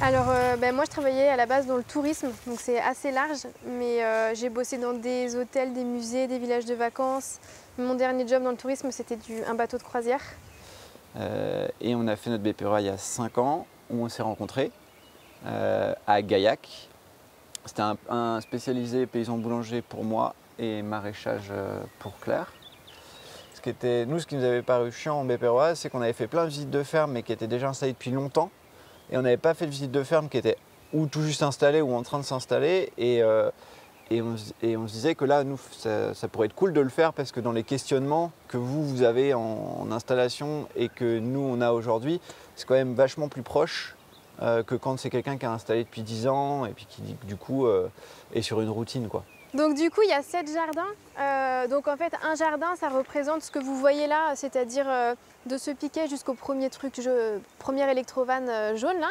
Alors, moi, je travaillais à la base dans le tourisme, donc c'est assez large, mais j'ai bossé dans des hôtels, des musées, des villages de vacances. Mon dernier job dans le tourisme, c'était un bateau de croisière. Et on a fait notre BPROA il y a 5 ans, où on s'est rencontrés à Gaillac. C'était un spécialisé paysan boulanger pour moi et maraîchage pour Claire. Ce qui nous avait paru chiant en BPROA, c'est qu'on avait fait plein de visites de ferme, mais qui étaient déjà installées depuis longtemps. Et on n'avait pas fait de visite de ferme qui était ou tout juste installée ou en train de s'installer. Et on se disait que là, nous, ça pourrait être cool de le faire parce que dans les questionnements que vous avez en installation et que nous, on a aujourd'hui, c'est quand même vachement plus proche que quand c'est quelqu'un qui a installé depuis 10 ans et puis qui, du coup, est sur une routine, quoi. Donc du coup, il y a 7 jardins. Donc en fait, un jardin, ça représente ce que vous voyez là, c'est-à-dire de ce piquet jusqu'au premier premier électrovan jaune là.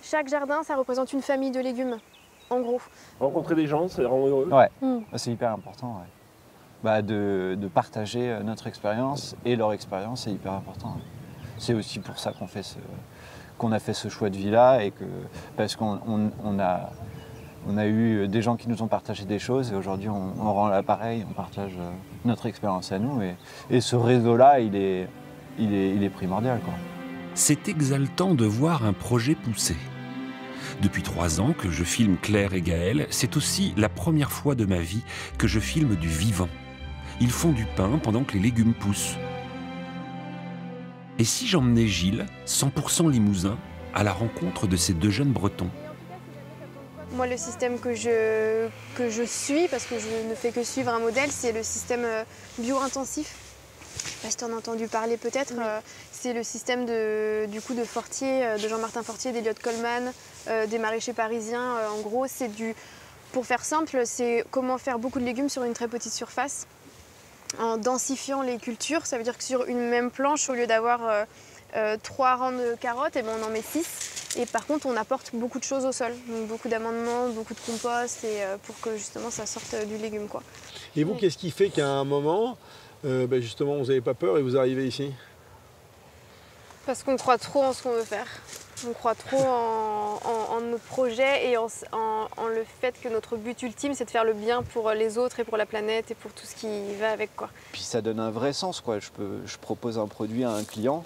Chaque jardin, ça représente une famille de légumes, en gros. Rencontrer des gens, ça les rend heureux. Ouais, c'est hyper important. Ouais. Bah, de partager notre expérience et leur expérience, c'est hyper important. Ouais. C'est aussi pour ça qu'on a fait ce choix de vie-là et parce qu'on a eu des gens qui nous ont partagé des choses et aujourd'hui on rend l'appareil, on partage notre expérience à nous et ce réseau-là, il est primordial, quoi. C'est exaltant de voir un projet pousser. Depuis 3 ans que je filme Claire et Gaël, c'est aussi la première fois de ma vie que je filme du vivant. Ils font du pain pendant que les légumes poussent. Et si j'emmenais Gilles, 100% limousin, à la rencontre de ces 2 jeunes Bretons? Moi, le système que je suis, parce que je ne fais que suivre un modèle, c'est le système bio-intensif. Je sais pas si tu en as entendu parler peut-être. C'est le système de Fortier, de Jean-Martin Fortier, d'Eliott Coleman, des maraîchers parisiens. En gros, pour faire simple, c'est comment faire beaucoup de légumes sur une très petite surface. En densifiant les cultures, ça veut dire que sur une même planche, au lieu d'avoir 3 rangs de carottes, on en met 6. Et par contre, on apporte beaucoup de choses au sol. Donc beaucoup d'amendements, beaucoup de compost, pour que justement ça sorte du légume, quoi. Et vous, qu'est-ce qui fait qu'à un moment, justement, vous n'avez pas peur et vous arrivez ici? Parce qu'on croit trop en ce qu'on veut faire. On croit trop en nos projets et en le fait que notre but ultime, c'est de faire le bien pour les autres et pour la planète et pour tout ce qui va avec, quoi. Puis ça donne un vrai sens, quoi. Je propose un produit à un client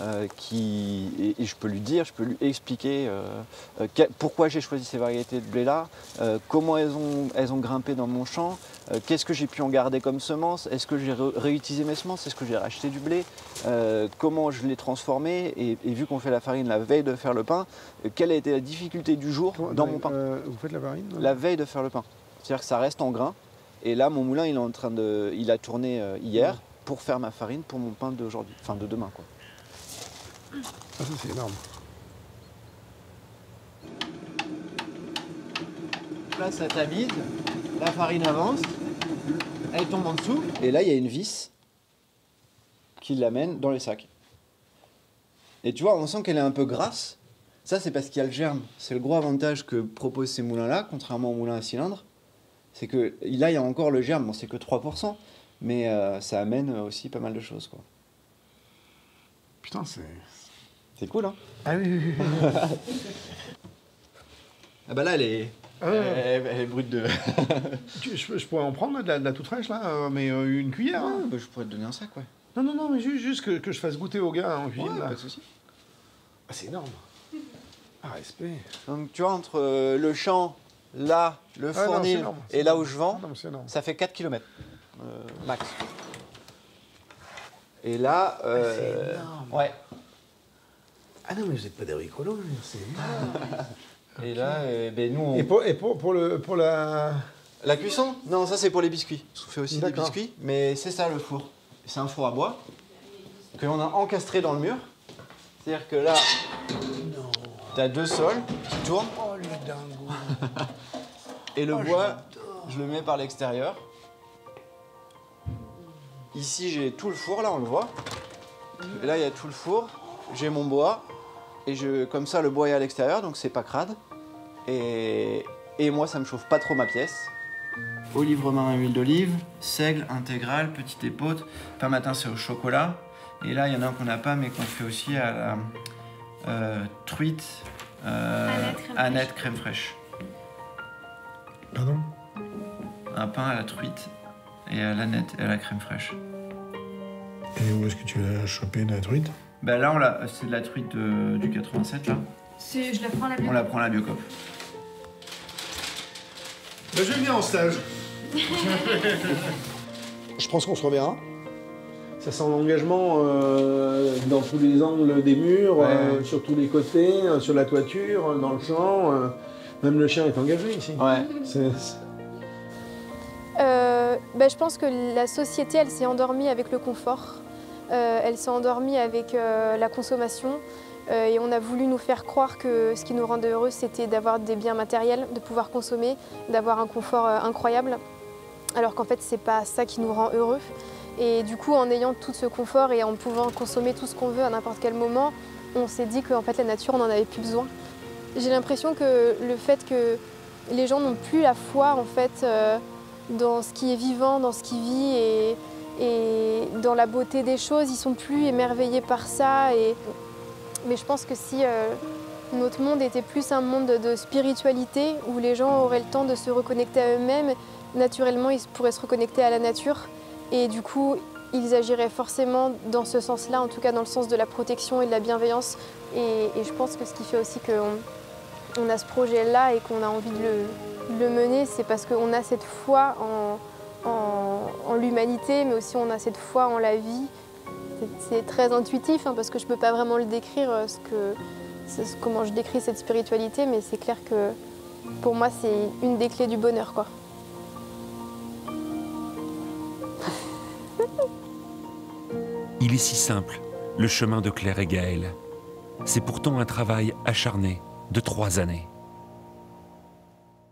et je peux lui dire, je peux lui expliquer pourquoi j'ai choisi ces variétés de blé-là, comment elles ont grimpé dans mon champ, qu'est-ce que j'ai pu en garder comme semences, est-ce que j'ai réutilisé mes semences, est-ce que j'ai racheté du blé, comment je l'ai transformé et vu qu'on fait la farine la veille de faire le pain, quelle a été la difficulté du jour dans mon pain. Vous faites la farine la veille de faire le pain. C'est-à-dire que ça reste en grain et là mon moulin il a tourné hier pour faire ma farine pour mon pain d'aujourd'hui, enfin de demain, quoi. Ah, ça c'est énorme. Là, ça tamise, la farine avance, elle tombe en dessous, et là, il y a une vis qui l'amène dans les sacs. Et tu vois, on sent qu'elle est un peu grasse. Ça, c'est parce qu'il y a le germe. C'est le gros avantage que proposent ces moulins-là, contrairement aux moulins à cylindre. C'est que là, il y a encore le germe. Bon, c'est que 3%, mais ça amène aussi pas mal de choses, quoi. Putain, c'est... C'est cool, hein? Ah oui. Ah bah là, elle est brute de... je pourrais en prendre de la toute fraîche, là, mais une cuillère. Ouais, hein. bah, je pourrais te donner un sac, ouais. Non, mais juste que je fasse goûter aux gars en cuisine, Ouais, là. pas de souci. Ah, c'est énorme. Ah, respect. Donc tu vois, entre le champ, là, le fournil et là où je vends, ça fait 4 km max. Et là... c'est énorme. Ouais. Ah non, mais vous n'êtes pas des bricolos, c'est énorme. Et là, nous... On... Et pour la... La cuisson? Non, ça c'est pour les biscuits. On fait aussi des D'accord. biscuits, mais c'est ça le four. C'est un four à bois que l'on a encastré dans le mur. C'est-à-dire que là, tu as 2 sols qui tournent. Oh, le dingo. Et le bois, je le mets par l'extérieur. Ici, j'ai tout le four, là, on le voit. Et là, il y a tout le four. J'ai mon bois. Et comme ça, le bois est à l'extérieur, donc c'est pas crade. Et moi, ça me chauffe pas trop ma pièce. Olive marin, huile d'olive, seigle intégral, petite épaule. Pain matin, c'est au chocolat. Et là, il y en a un qu'on n'a pas, mais qu'on fait aussi à la truite Annette crème fraîche. Pardon? Un pain à la truite et à l'aneth et à la crème fraîche. Et où est-ce que tu l'as chopé, la truite? Bah là, c'est de la truite du 87, là. Je la prends à la On la prend à la Biocoop. Bah, je viens en stage. Je pense qu'on se reverra. Ça sent l'engagement dans tous les angles des murs, Ouais. sur tous les côtés, sur la toiture, dans le champ. Même le chien est engagé ici. Ouais. Je pense que la société, elle s'est endormie avec le confort. Elle s'est endormie avec la consommation. Et on a voulu nous faire croire que ce qui nous rendait heureux, c'était d'avoir des biens matériels, de pouvoir consommer, d'avoir un confort incroyable. Alors qu'en fait, c'est pas ça qui nous rend heureux. Et du coup, en ayant tout ce confort et en pouvant consommer tout ce qu'on veut à n'importe quel moment, on s'est dit qu'en fait, la nature, on n'en avait plus besoin. J'ai l'impression que le fait que les gens n'ont plus la foi en fait, dans ce qui est vivant, dans ce qui vit et dans la beauté des choses, ils sont plus émerveillés par ça. Mais je pense que si notre monde était plus un monde de spiritualité, où les gens auraient le temps de se reconnecter à eux-mêmes, naturellement ils pourraient se reconnecter à la nature. Et du coup, ils agiraient forcément dans ce sens-là, en tout cas dans le sens de la protection et de la bienveillance. Et je pense que ce qui fait aussi qu'on a ce projet-là et qu'on a envie de le mener, c'est parce qu'on a cette foi en l'humanité, mais aussi on a cette foi en la vie. C'est très intuitif, hein, parce que je ne peux pas vraiment le décrire, comment je décris cette spiritualité, mais c'est clair que pour moi, c'est une des clés du bonheur, quoi. Il est si simple, le chemin de Claire et Gaël. C'est pourtant un travail acharné de 3 années.